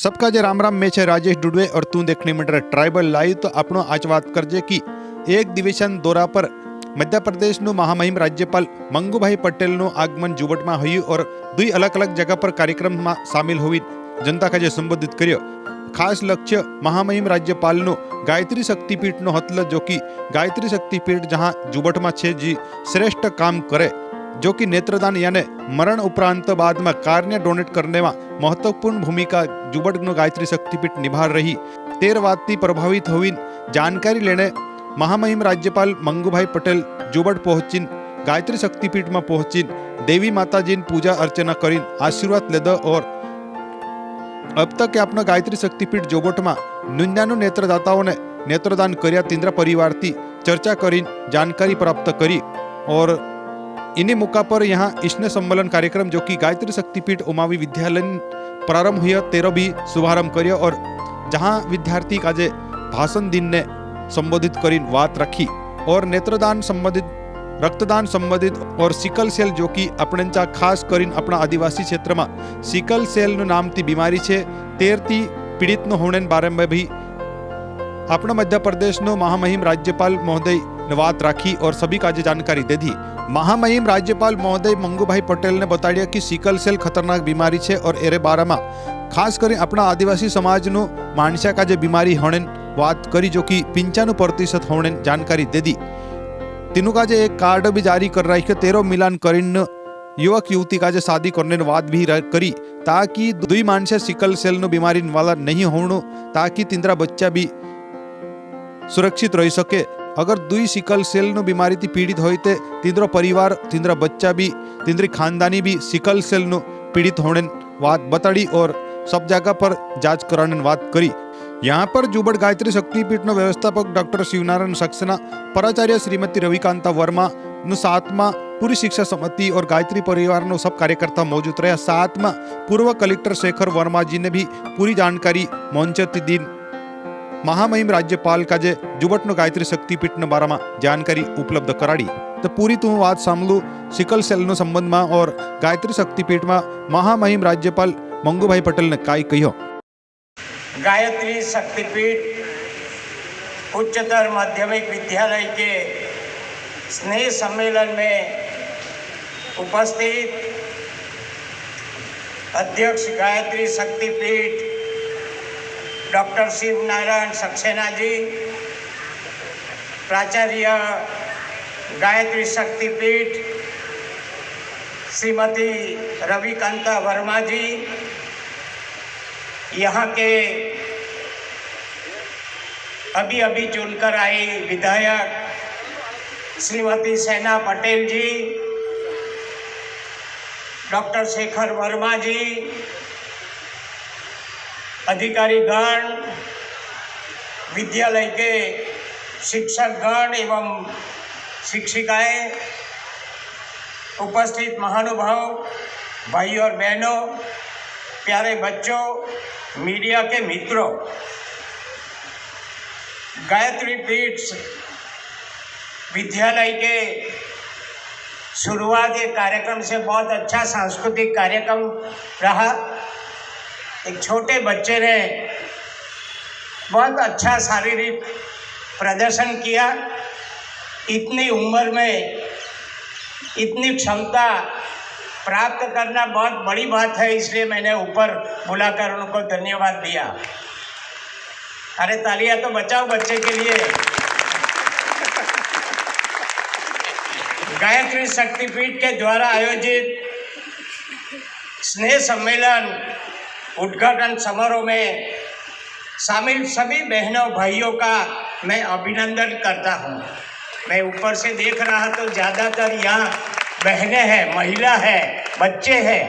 सबका जे राम राम। मैं छे राजेश डुडवे और तू देखने मिल रहा ट्राइबल लाइव। तो आपनो आज बात करजे कि एक दिवसीय दौरा पर मध्य प्रदेश નું મહામહિમ રાજ્યપાલ મંગુભાઈ પટેલનું આગમન જુબટમાં હયું और दुई अलग अलग जगह पर कार्यक्रम में शामिल हुई जनता का संबोधित કર્યો। खास लक्ष्य महामहिम राज्यपालનું गायत्री शक्तिपीठ નો हतल जो कि गायत्री शक्तिपीठ जहां जुबट में छे जी श्रेष्ठ काम करे जो कि नेत्रदान यानी मरण उपरांत बाद में कार्य डोनेट करने में महत्वपूर्ण भूमिका जुबट गायत्री शक्तिपीठ निभा रही। तेर वातथी प्रभावित हुई जानकारी लेने महामहिम राज्यपाल मंगुभाई पटेल जुबट पहुंची गायत्री शक्तिपीठ में पहुंची देवी माताजी पूजा अर्चना कर आशीर्वाद लेदा। और अब तक अपना गायत्री शक्तिपीठ जोबट में 99 नेत्रदाताओं ने नेत्रदान कर्या तिंद्रा परिवार थी चर्चा कर जानकारी प्राप्त करी। और इन्हीं मौका पर यहाँ स्नेह सम्मेलन कार्यक्रम जो कि गायत्री शक्तिपीठ उमावी विद्यालय प्रारंभ हुआ तेरो भी शुभारंभ कर्यो। और जहाँ विद्यार्थी का जे भाषण दिन ने संबोधित कर बात रखी और नेत्रदान संबंधित रक्तदान संबंधित और सिकल सेल जो कि अपने खास कर अपना आदिवासी क्षेत्र में सिकल सेल नाम थी बीमारी है तेरती पीड़ित होने बारे में भी अपना मध्य प्रदेश महामहिम राज्यपाल महोदय ने बात राखी और सभी का जानकारी दे दी। महामहिम राज्यपाल महोदय मंगुभाई पटेल ने बताया कि सिकल सेल खतरनाक बीमारी है और एरे बारे में खास कर अपना आदिवासी समाज मानसिया का बीमारी होने बात करी जो कि 95% होने जानकारी दे दी। तीनों का एक कार्ड भी जारी कर रहा है 13 मिलान कर युवक युवती का शादी करने बात भी करी ताकि दुई मानसिया सिकल सेल बीमारी वाला नहीं होने ताकि तिंद्रा बच्चा भी सुरक्षित रह सके। अगर दुई सिकल सेल बीमारी थी पीड़ित हो तिंद्रो परिवार तिंद्रा बच्चा भी तिंद्री खानदानी भी सिकल सेल पीड़ित होने बात बताड़ी और सब जगह पर जांच कराने बात करी। यहाँ पर जुबट गायत्री शक्तिपीठ व्यवस्थापक डॉक्टर शिवनारायण सक्सेना, प्राचार्य श्रीमती रविकांता वर्मा साथ में पूरी शिक्षा समिति और गायत्री परिवार सब कार्यकर्ता मौजूद रहे। साथ में पूर्व कलेक्टर शेखर वर्मा जी ने भी पूरी जानकारी मंचती दी। महामहिम राज्यपाल का जुबट गायत्री शक्तिपीठ बारे में जानकारी उपलब्ध कराड़ी। तो पूरी तू बात सामलू सिकल सेल संबंध में और गायत्री शक्तिपीठ में महामहिम राज्यपाल मंगुभाई पटेल ने काई कहो। गायत्री शक्तिपीठ उच्चतर माध्यमिक विद्यालय के स्नेह सम्मेलन में उपस्थित अध्यक्ष गायत्री शक्तिपीठ डॉक्टर शिवनारायण सक्सेना जी, प्राचार्य गायत्री शक्तिपीठ श्रीमती रविकांता वर्मा जी, यहाँ के अभी अभी चुनकर आई विधायक श्रीमती सेना पटेल जी, डॉक्टर शेखर वर्मा जी, अधिकारीगण, विद्यालय के शिक्षकगण एवं शिक्षिकाएं, उपस्थित महानुभाव भाई और बहनों, प्यारे बच्चों, मीडिया के मित्रों, गायत्री पीठ विद्यालय के शुरुआत के कार्यक्रम से बहुत अच्छा सांस्कृतिक कार्यक्रम रहा। एक छोटे बच्चे ने बहुत अच्छा शारीरिक प्रदर्शन किया। इतनी उम्र में इतनी क्षमता प्राप्त करना बहुत बड़ी बात है, इसलिए मैंने ऊपर बुलाकर उनको धन्यवाद दिया। अरे तालियां तो बचाओ बच्चे के लिए। गायत्री शक्तिपीठ के द्वारा आयोजित स्नेह सम्मेलन उद्घाटन समारोह में शामिल सभी बहनों भाइयों का मैं अभिनंदन करता हूं। मैं ऊपर से देख रहा तो ज़्यादातर यहाँ बहनें हैं, महिला है, बच्चे हैं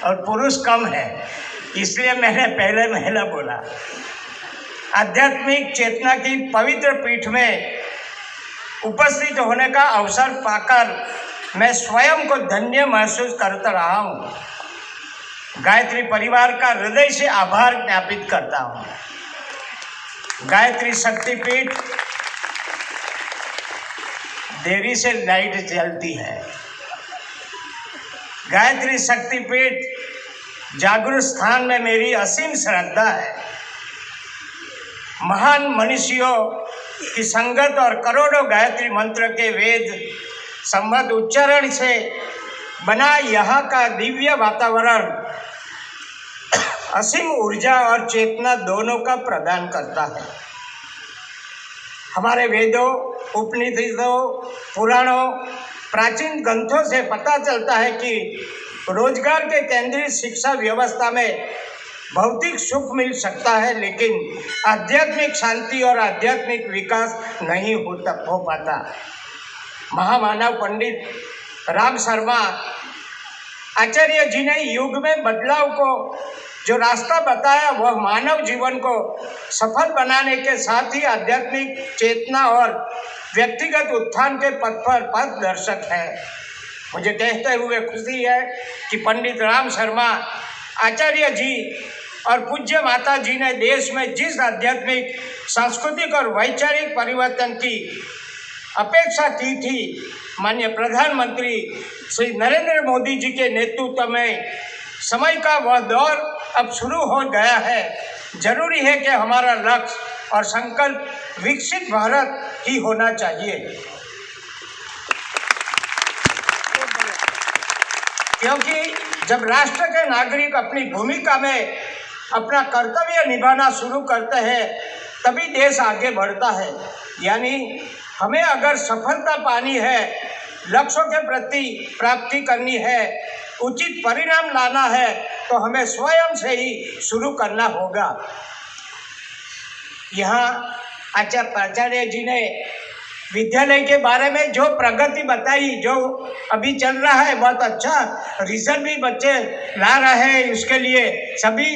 और पुरुष कम है, इसलिए मैंने पहले महिला बोला। आध्यात्मिक चेतना की पवित्र पीठ में उपस्थित होने का अवसर पाकर मैं स्वयं को धन्य महसूस करता रहा हूँ। गायत्री परिवार का हृदय से आभार ज्ञापित करता हूँ। गायत्री शक्तिपीठ देरी से लाइट जलती है। गायत्री शक्तिपीठ जागृत स्थान में मेरी असीम श्रद्धा है। महान मनुष्यों की संगत और करोड़ों गायत्री मंत्र के वेद संबद्ध उच्चारण से बना यहाँ का दिव्य वातावरण असीम ऊर्जा और चेतना दोनों का प्रदान करता है। हमारे वेदों, उपनिषदों, पुराणों, प्राचीन ग्रंथों से पता चलता है कि रोजगार के केंद्रीय शिक्षा व्यवस्था में भौतिक सुख मिल सकता है, लेकिन आध्यात्मिक शांति और आध्यात्मिक विकास नहीं हो पाता। महामानव पंडित राम शर्मा आचार्य जी ने युग में बदलाव को जो रास्ता बताया वह मानव जीवन को सफल बनाने के साथ ही आध्यात्मिक चेतना और व्यक्तिगत उत्थान के पथ पर पथ दर्शक है। मुझे कहते हुए खुशी है कि पंडित राम शर्मा आचार्य जी और पूज्य माता जी ने देश में जिस आध्यात्मिक, सांस्कृतिक और वैचारिक परिवर्तन की अपेक्षा की थी, माननीय प्रधानमंत्री श्री नरेंद्र मोदी जी के नेतृत्व में समय का वह दौर अब शुरू हो गया है। जरूरी है कि हमारा लक्ष्य और संकल्प विकसित भारत ही होना चाहिए, क्योंकि जब राष्ट्र के नागरिक अपनी भूमिका में अपना कर्तव्य निभाना शुरू करते हैं तभी देश आगे बढ़ता है। यानी हमें अगर सफलता पानी है, लक्ष्यों के प्रति प्राप्ति करनी है, उचित परिणाम लाना है, तो हमें स्वयं से ही शुरू करना होगा। यहाँ आचार्य जी ने विद्यालय के बारे में जो प्रगति बताई, जो अभी चल रहा है, बहुत अच्छा रिजल्ट भी बच्चे ला रहे हैं। उसके लिए सभी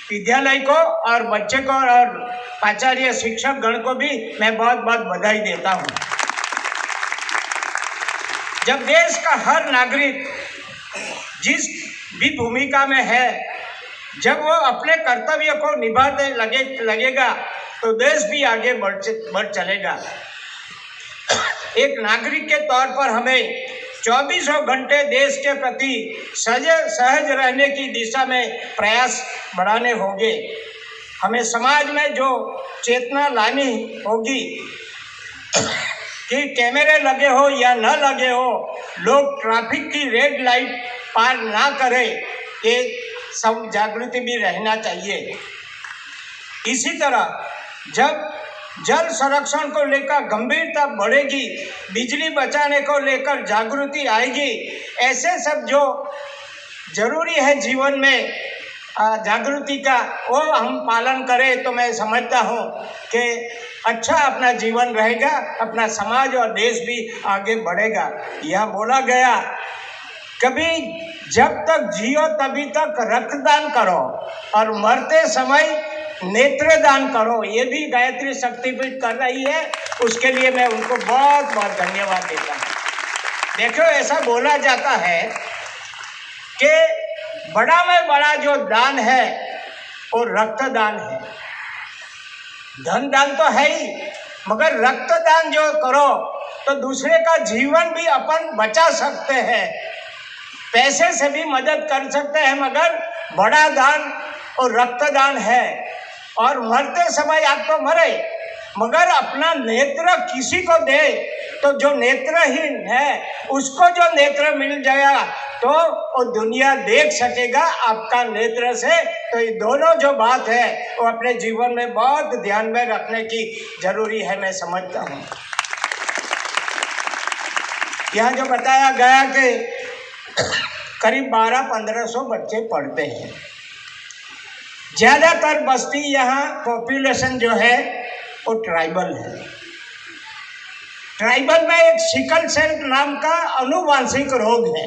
विद्यालय को और बच्चे को और आचार्य शिक्षक गण को भी मैं बहुत बहुत बधाई देता हूँ। जब देश का हर नागरिक जिस भी भूमिका में है, जब वो अपने कर्तव्य को निभाते लगेगा तो देश भी आगे बढ़ चलेगा। एक नागरिक के तौर पर हमें 24 घंटे देश के प्रति सहज रहने की दिशा में प्रयास बढ़ाने होंगे। हमें समाज में जो चेतना लानी होगी कि कैमरे लगे हो या न लगे हो, लोग ट्रैफिक की रेड लाइट पार ना करें, ये सब जागृति भी रहना चाहिए। इसी तरह जब जल संरक्षण को लेकर गंभीरता बढ़ेगी, बिजली बचाने को लेकर जागृति आएगी, ऐसे सब जो जरूरी है जीवन में जागृति का, वो हम पालन करें तो मैं समझता हूँ कि अच्छा अपना जीवन रहेगा, अपना समाज और देश भी आगे बढ़ेगा। यह बोला गया, कभी जब तक जियो तभी तक रक्तदान करो और मरते समय नेत्रदान करो। ये भी गायत्री शक्तिपीठ कर रही है, उसके लिए मैं उनको बहुत बहुत धन्यवाद देता हूँ। देखो, ऐसा बोला जाता है कि बड़ा में बड़ा जो दान है वो रक्तदान है। धन दान तो है ही, मगर रक्तदान जो करो तो दूसरे का जीवन भी अपन बचा सकते हैं। पैसे से भी मदद कर सकते हैं, मगर बड़ा दान और रक्तदान है। और मरते समय आप तो मरे, मगर अपना नेत्र किसी को दे तो जो नेत्रहीन है उसको जो नेत्र मिल जाएगा तो वो दुनिया देख सकेगा आपका नेत्र से। तो ये दोनों जो बात है वो अपने जीवन में बहुत ध्यान में रखने की जरूरी है, मैं समझता हूँ। यहाँ जो बताया गया कि करीब 1200-1500 बच्चे पढ़ते हैं। ज़्यादातर बस्ती यहाँ पॉपुलेशन जो है वो ट्राइबल है। ट्राइबल में एक सिकल सेल नाम का आनुवांशिक रोग है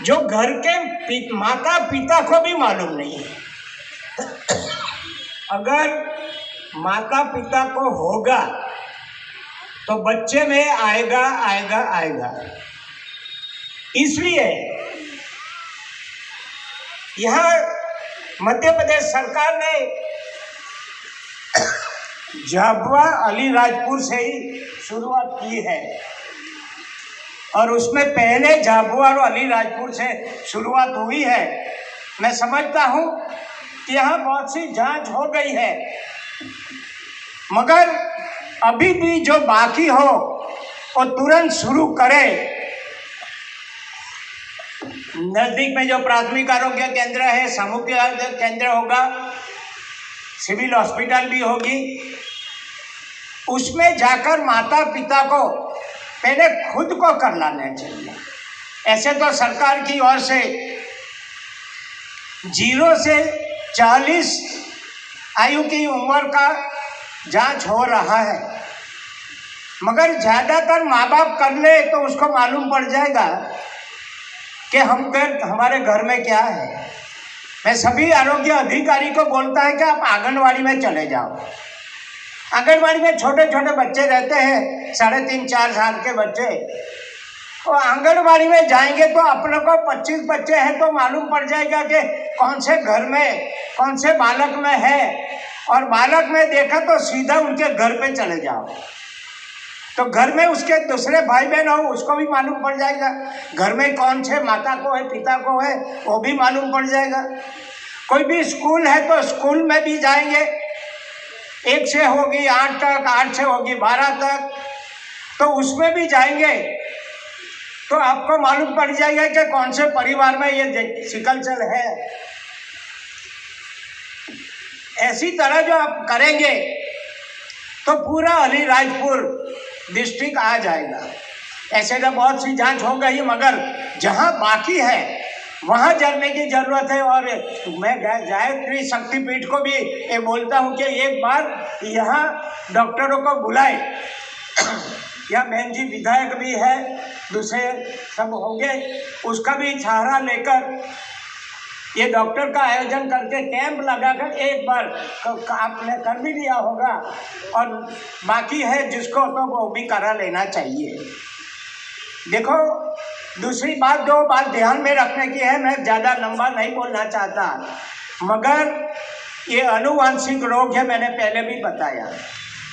जो घर के माता पिता को भी मालूम नहीं है। अगर माता पिता को होगा तो बच्चे में आएगा आएगा आएगा। इसलिए यहाँ मध्य प्रदेश सरकार ने झाबुआ अलीराजपुर से ही शुरुआत की है। और उसमें पहले झाबुआ और अलीराजपुर से शुरुआत हुई है। मैं समझता हूँ कि यहाँ बहुत सी जांच हो गई है, मगर अभी भी जो बाकी हो वो तुरंत शुरू करें। नज़दीक में जो प्राथमिक आरोग्य केंद्र है, सामूहिक आरोग्य केंद्र होगा, सिविल हॉस्पिटल भी होगी, उसमें जाकर माता पिता को पहले खुद को कर लाना चाहिए। ऐसे तो सरकार की ओर से 0 से 40 आयु की उम्र का जांच हो रहा है, मगर ज़्यादातर माँ बाप कर ले तो उसको मालूम पड़ जाएगा कि हमारे घर में क्या है। मैं सभी आरोग्य अधिकारी को बोलता है कि आप आंगनवाड़ी में चले जाओ। आंगनवाड़ी में छोटे छोटे बच्चे रहते हैं, 3.5-4 साल के बच्चे। और आंगनवाड़ी में जाएंगे तो अपने को 25 बच्चे हैं तो मालूम पड़ जाएगा कि कौन से घर में कौन से बालक में है, और बालक में देखा तो सीधा उनके घर पे चले जाओ, तो घर में उसके दूसरे भाई बहन हो उसको भी मालूम पड़ जाएगा, घर में कौन से माता को है पिता को है वो भी मालूम पड़ जाएगा। कोई भी स्कूल है तो स्कूल में भी जाएंगे, 1 से होगी 8 तक, 8 से होगी 12 तक, तो उसमें भी जाएंगे तो आपको मालूम पड़ जाएगा कि कौन से परिवार में ये सिकल सेल है। ऐसी तरह जो आप करेंगे तो पूरा अलीराजपुर डिस्ट्रिक्ट आ जाएगा। ऐसे तो बहुत सी जांच हो गई, मगर जहां बाकी है वहां जाने की जरूरत है। और मैं गायत्री शक्तिपीठ को भी ये बोलता हूं कि एक बार यहाँ डॉक्टरों को बुलाए। या बहन जी विधायक भी है, दूसरे सब होंगे, उसका भी सहारा लेकर ये डॉक्टर का आयोजन करके कैंप लगाकर एक बार आपने कर भी लिया होगा, और बाकी है जिसको तो वो भी करा लेना चाहिए। देखो, दूसरी बात, 2 बात ध्यान में रखने की है, मैं ज़्यादा लंबा नहीं बोलना चाहता, मगर ये अनुवांशिक रोग है, मैंने पहले भी बताया।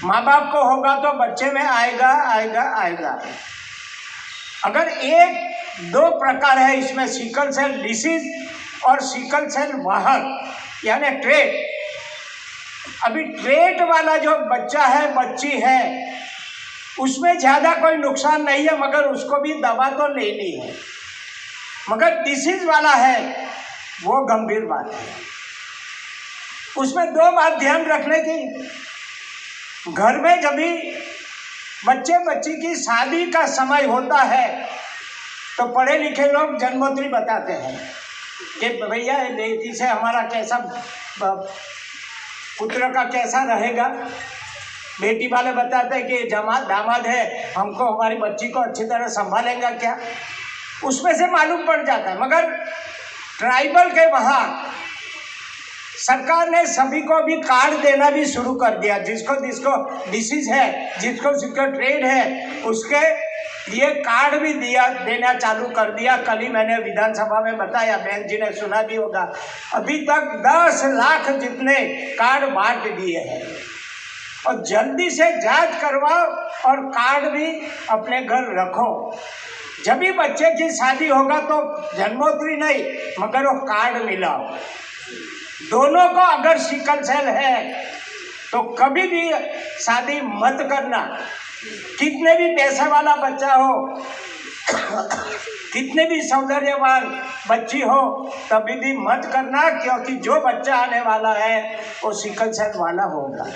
माँ बाप को होगा तो बच्चे में आएगा आएगा आएगा। अगर 1-2 प्रकार है इसमें, सिकल सेल डिसीज और सिकल सेल वाहक यानी ट्रेट। अभी ट्रेट वाला जो बच्चा है बच्ची है उसमें ज़्यादा कोई नुकसान नहीं है, मगर उसको भी दवा तो लेनी है। मगर डिसीज वाला है वो गंभीर बात है। उसमें 2 बात ध्यान रखने की, घर में जब भी बच्चे बच्ची की शादी का समय होता है तो पढ़े लिखे लोग जन्मोत्तरी बताते हैं कि भैया बेटी से हमारा कैसा, पुत्र का कैसा रहेगा। बेटी वाले बताते हैं कि दामाद है, हमको हमारी बच्ची को अच्छी तरह संभालेगा क्या, उसमें से मालूम पड़ जाता है। मगर ट्राइबल के वहाँ सरकार ने सभी को भी कार्ड देना भी शुरू कर दिया, जिसको डिसीज है, जिसको ट्रेड है, उसके लिए कार्ड भी देना चालू कर दिया। कल ही मैंने विधानसभा में बताया, बहन जी ने सुना भी होगा। अभी तक 10 लाख जितने कार्ड बांट दिए हैं, और जल्दी से जांच करवाओ और कार्ड भी अपने घर रखो। जब भी बच्चे की शादी होगा तो जन्मोत्तरी नहीं मगर वो कार्ड मिलाओ। दोनों को अगर सिकल सेल है तो कभी भी शादी मत करना, कितने भी पैसा वाला बच्चा हो, कितने भी सौंदर्यवान बच्ची हो, तभी भी मत करना, क्योंकि जो बच्चा आने वाला है वो सिकल सेल वाला होगा।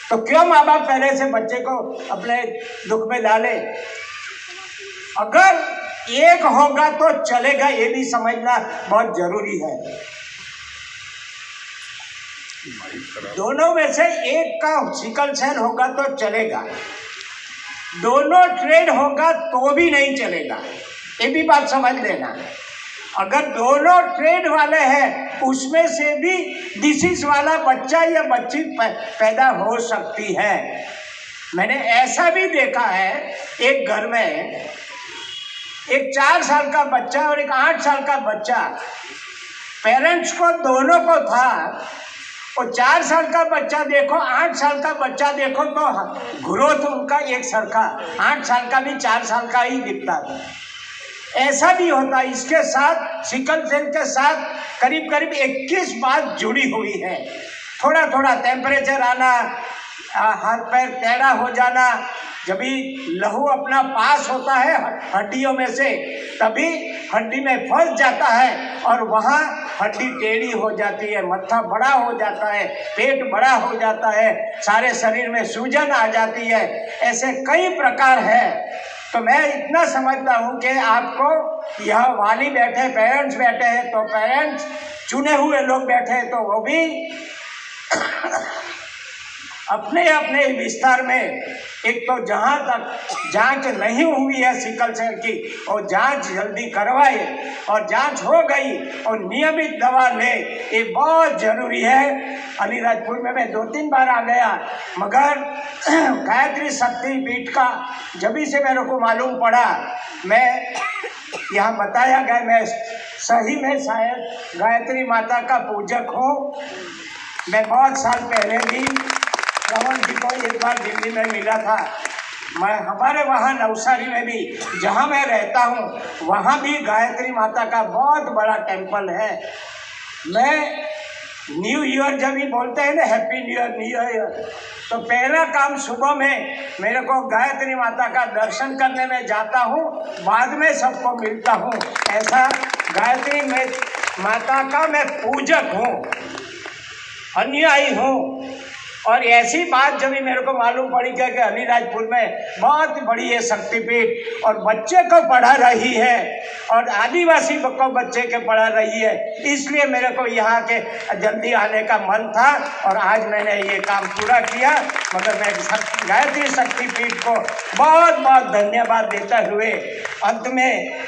तो क्यों माँ बाप पहले से बच्चे को अपने दुख में डाले। अगर एक होगा तो चलेगा, ये भी समझना बहुत जरूरी है। दोनों में से एक का सिकल सेल होगा तो चलेगा, दोनों ट्रेड होगा तो भी नहीं चलेगा, ये भी बात समझ लेना। अगर दोनों ट्रेड वाले हैं उसमें से भी डिसीज वाला बच्चा या बच्ची पैदा हो सकती है। मैंने ऐसा भी देखा है, एक घर में एक 4 साल का बच्चा और एक 8 साल का बच्चा, पेरेंट्स को दोनों को था, और 4 साल का बच्चा देखो, 8 साल का बच्चा देखो, तो ग्रोथ उनका एक सरखा, 8 साल का भी 4 साल का ही दिखता था। ऐसा भी होता है। इसके साथ सिकल सेल के साथ करीब करीब 21 बात जुड़ी हुई है। थोड़ा थोड़ा टेम्परेचर आना, हाथ पैर टेढ़ा हो जाना, जब भी लहू अपना पास होता है हड्डियों में से, तभी हड्डी में फंस जाता है और वहाँ हड्डी टेढ़ी हो जाती है, मत्था बड़ा हो जाता है, पेट बड़ा हो जाता है, सारे शरीर में सूजन आ जाती है। ऐसे कई प्रकार है। तो मैं इतना समझता हूँ कि आपको यह वाली बैठे, पेरेंट्स बैठे हैं, तो पेरेंट्स चुने हुए लोग बैठे हैं, तो वो भी अपने अपने विस्तार में एक तो जहाँ तक जांच नहीं हुई है सिकल सेल की, और जांच जल्दी करवाए, और जांच हो गई और नियमित दवा ले, ये बहुत ज़रूरी है। अलीराजपुर में मैं 2-3 बार आ गया, मगर गायत्री शक्ति पीठ का जब से मेरे को मालूम पड़ा, मैं यहाँ बताया गया, मैं सही में शायद गायत्री माता का पूजक हूँ। मैं बहुत साल पहले भी रमन जी को एक बार दिल्ली में मिला था। मैं हमारे वहाँ नवसारी में भी, जहाँ मैं रहता हूँ, वहाँ भी गायत्री माता का बहुत बड़ा टेम्पल है। मैं न्यू ईयर जब भी बोलते हैं ना, हैप्पी न्यू ईयर, तो पहला काम सुबह में मेरे को गायत्री माता का दर्शन करने में जाता हूँ, बाद में सबको मिलता हूँ। ऐसा गायत्री में माता का मैं पूजक हूँ, अनुयायी हूँ। और ऐसी बात जब भी मेरे को मालूम पड़ी कि अलीराजपुर में बहुत बड़ी है शक्तिपीठ, और बच्चे को पढ़ा रही है, और आदिवासी को बच्चे के पढ़ा रही है, इसलिए मेरे को यहाँ के जल्दी आने का मन था, और आज मैंने ये काम पूरा किया। मगर मैं गायत्री शक्तिपीठ को बहुत बहुत धन्यवाद देते हुए अंत में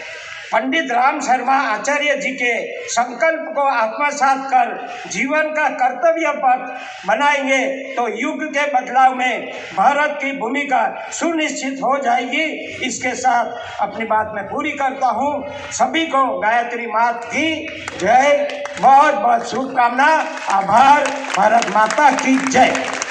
पंडित राम शर्मा आचार्य जी के संकल्प को आत्मसात कर जीवन का कर्तव्य पथ बनाएंगे, तो युग के बदलाव में भारत की भूमिका सुनिश्चित हो जाएगी। इसके साथ अपनी बात मैं पूरी करता हूँ। सभी को गायत्री माता की जय, बहुत बहुत शुभकामना, आभार। भारत माता की जय।